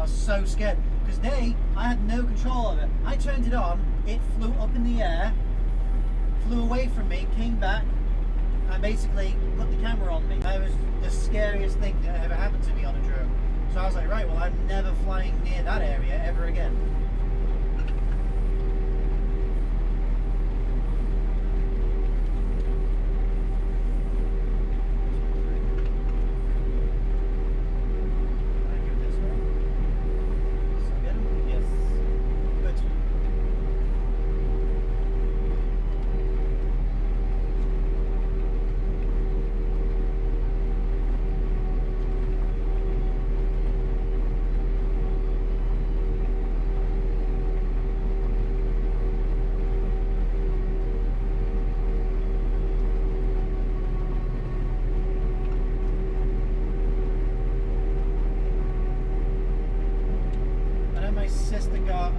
was so scared because I had no control of it. I turned it on, it flew up in the air, flew away from me, came back, and basically put the camera on me. That was the scariest thing that ever happened to me on a drone. So I was like, right, well, I'm never flying near that area ever again. My sister got